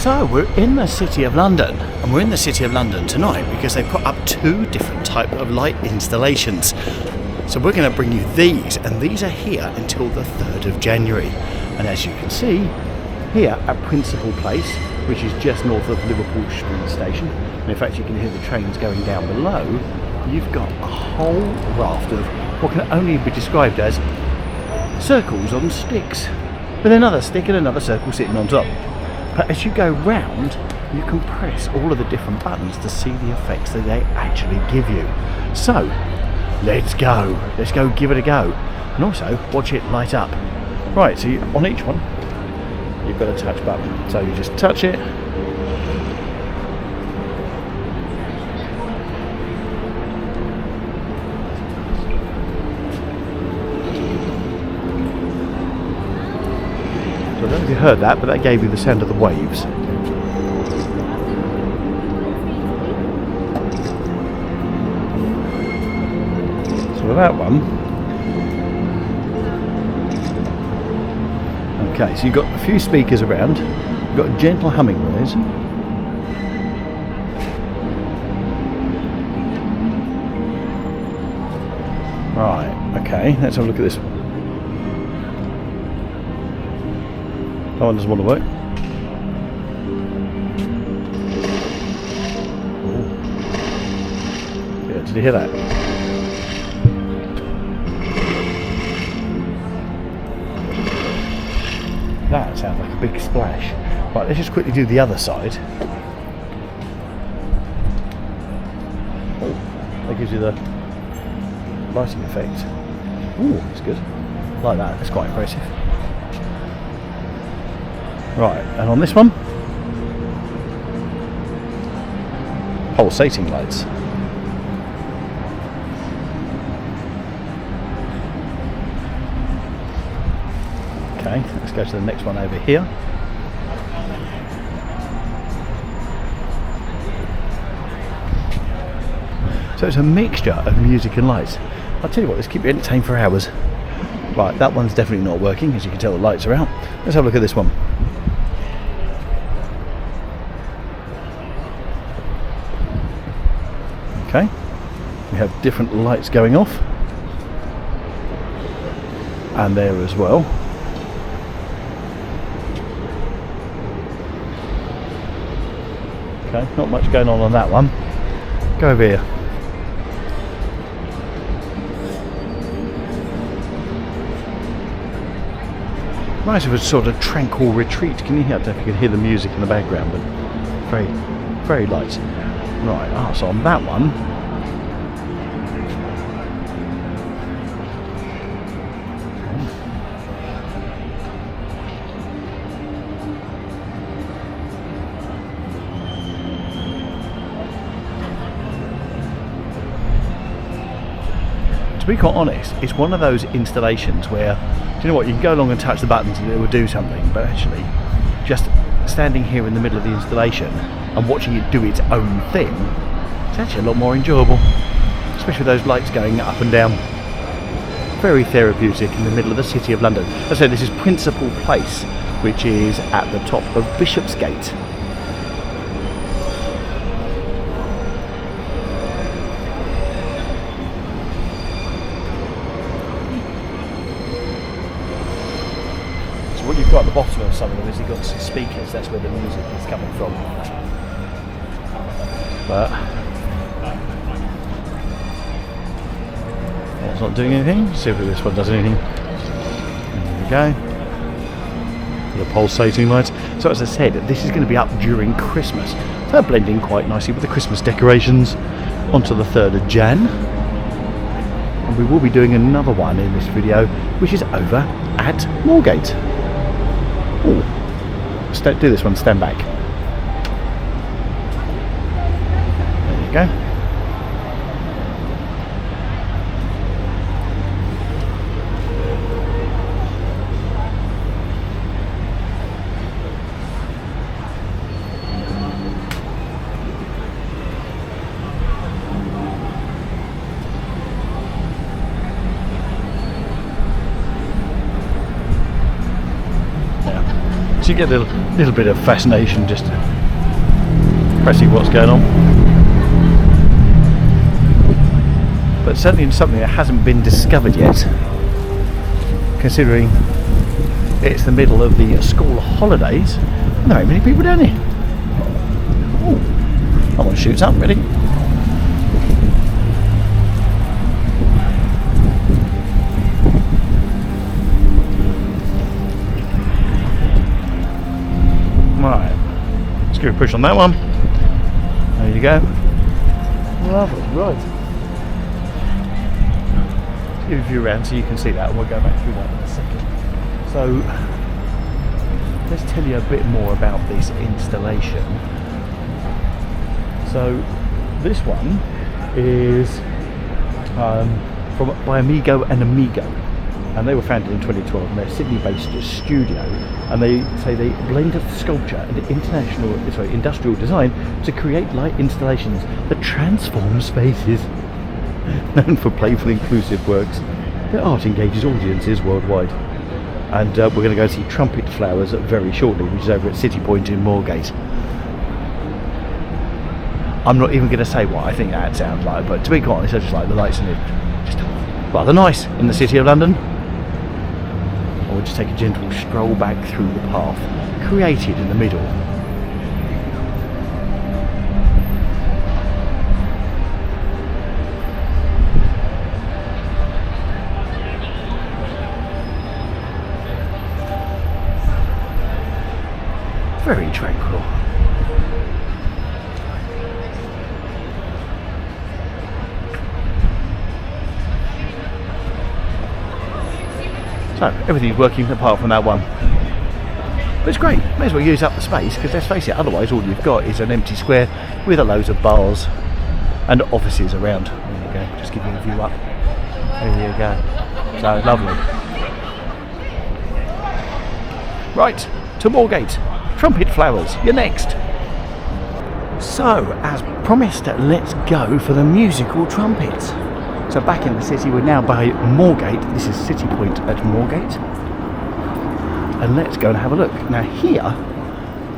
So we're in the City of London, and we're in the City of London tonight because they put up 2 different type of light installations. So we're going to bring you these, and these are here until the 3rd of January. And as you can see, here at Principal Place, which is just north of Liverpool Street Station, and in fact you can hear the trains going down below, you've got a whole raft of what can only be described as circles on sticks, with another stick and another circle sitting on top. But as you go round, you can press all of the different buttons to see the effects that they actually give you. So, let's go give it a go. And also, watch it light up. Right, so on each one, you've got a touch button. So you just touch it. So I don't know if you heard that, but that gave you the sound of the waves. So with that one, okay, so you've got a few speakers around, you've got gentle humming noise. Right, okay, let's have a look at this one. That one doesn't want to work. Ooh. Yeah, did you hear that? That sounds like a big splash. Right, let's just quickly do the other side. Oh, that gives you the lighting effect. Ooh, that's good. Like that, that's quite impressive. Right, and on this one, pulsating lights. Okay, let's go to the next one over here. So it's a mixture of music and lights. I'll tell you what, this keep you entertained for hours. Right, that one's definitely not working, as you can tell the lights are out. Let's have a look at this one. Okay, we have different lights going off, and there as well. Okay, not much going on that one. Go over here. Nice of a sort of tranquil retreat. Can you hear? I don't know if you can hear the music in the background, but very, very light. Right, so on that one, to be quite honest, it's one of those installations where, do you know what, you can go along and touch the buttons and it will do something, but actually just standing here in the middle of the installation and watching it do its own thing, it's actually a lot more enjoyable, especially with those lights going up and down. Very therapeutic in the middle of the City of London. As I said, this is Principal Place, which is at the top of Bishopsgate. What you've got at the bottom of some of them is you've got some speakers, that's where the music is coming from. But that's not doing anything. Let's see if this one does anything. There we go. The pulsating lights. So as I said, this is going to be up during Christmas. So they're blending quite nicely with the Christmas decorations onto the 3rd of Jan. And we will be doing another one in this video, which is over at Moorgate. Ooh. Do this one, stand back. There you go. you get a little bit of fascination just pressing what's going on. But certainly something that hasn't been discovered yet, considering it's the middle of the school holidays and there ain't many people down here. Ooh, I want to shoot something, ready? Right, let's give a push on that one. There you go. Lovely, right. Let's give a view around so you can see that, and we'll go back through that in a second. So, let's tell you a bit more about this installation. So, this one is by Amigo and Amigo. And they were founded in 2012, and they're a Sydney-based studio, and they say they blend of sculpture and industrial design to create light installations that transform spaces. Known for playful, inclusive works, their art engages audiences worldwide. And we're going to go see Trumpet Flowers very shortly, which is over at Citypoint in Moorgate. I'm not even going to say what I think that sounds like, but to be quite honest, I just like the lights, and it's just rather nice in the City of London. Or we'll just take a gentle stroll back through the path created in the middle. Very tranquil. So everything's working apart from that one. But it's great, may as well use up the space, because let's face it, otherwise all you've got is an empty square with a loads of bars and offices around. There you go, just give you a view up. There you go. So lovely. Right, to Moorgate. Trumpet Flowers, you're next. So, as promised, let's go for the musical trumpets. So back in the city, we're now by Moorgate. This is Citypoint at Moorgate. And let's go and have a look. Now here,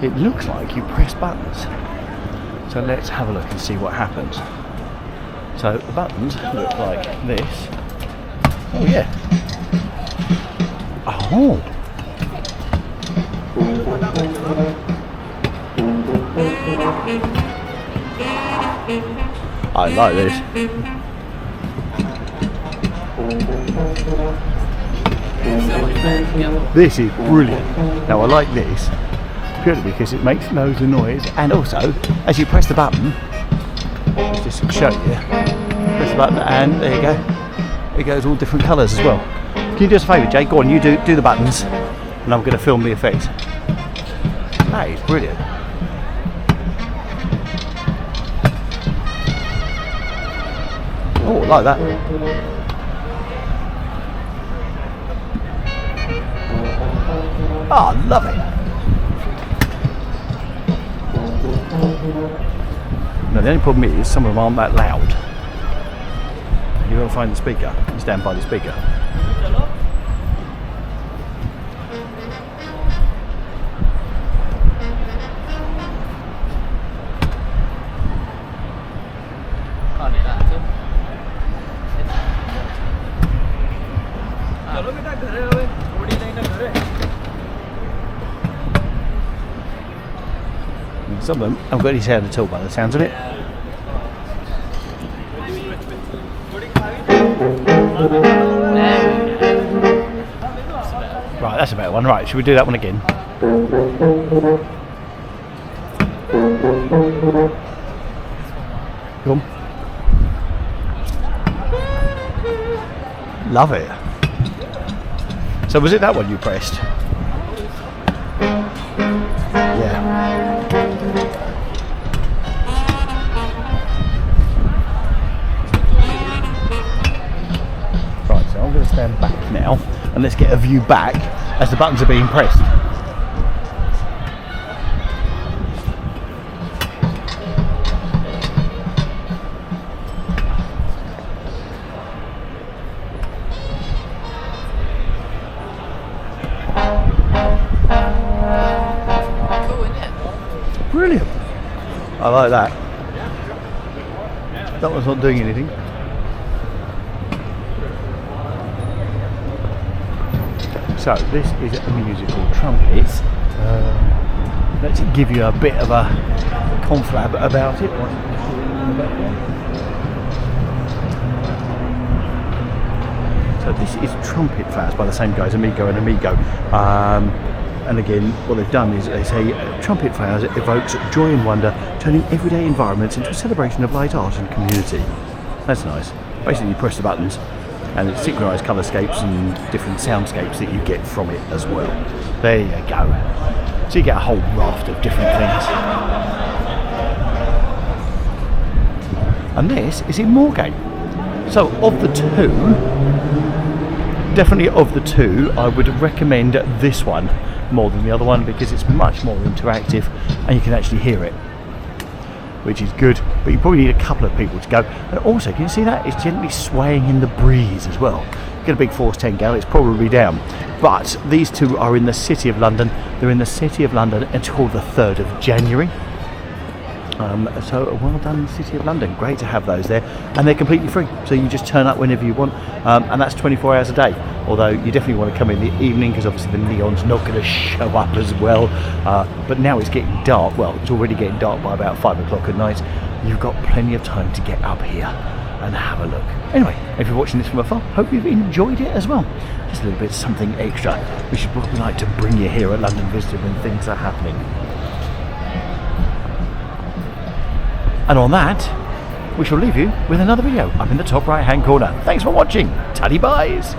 it looks like you press buttons. So let's have a look and see what happens. So the buttons look like this. Oh yeah. Oh. I like this. This is brilliant. Now I like this purely because it makes loads of noise, and also as you press the button, let's just show you, press the button and there you go, it goes all different colours as well. Can you do us a favour, Jake? Go on, you do the buttons and I'm going to film the effect. That is brilliant. Oh, I like that. Oh, I love it. Now the only problem is some of them aren't that loud. You've got to find the speaker. You stand by the speaker. Some of them haven't got any sound at all by the sounds of it. Right, that's a better one. Right, should we do that one again? Come on. Love it. So was it that one you pressed? Yeah. Right, so I'm going to stand back now and let's get a view back as the buttons are being pressed. brilliant. I like that. That one's not doing anything. So this is a musical trumpet. Let's give you a bit of a conflab about it. So this is Trumpet Flowers by the same guys, Amigo and Amigo. And again, what they've done is they say Trumpet Flowers evokes joy and wonder, turning everyday environments into a celebration of light, art and community. That's nice. Basically you press the buttons and it's synchronised colorscapes and different soundscapes that you get from it as well. There you go. So you get a whole raft of different things. And this is in Moorgate. So of the two, definitely of the two, I would recommend this one more than the other one because it's much more interactive and you can actually hear it, which is good, but you probably need a couple of people to go. And also, can you see that? It's gently swaying in the breeze as well. Get a big Force 10 gale, it's probably down. But these two are in the City of London. They're in the City of London until the 3rd of January. So well done, City of London. Great to have those there, and they're completely free. So you just turn up whenever you want, and that's 24 hours a day. Although you definitely want to come in the evening because obviously the neon's not going to show up as well. But now it's getting dark. Well, it's already getting dark by about 5 o'clock at night. You've got plenty of time to get up here and have a look. Anyway, if you're watching this from afar, hope you've enjoyed it as well. Just a little bit something extra. We should probably like to bring you here at London Visitor when things are happening. And on that, we shall leave you with another video up in the top right hand corner. Thanks for watching. Taddy buys.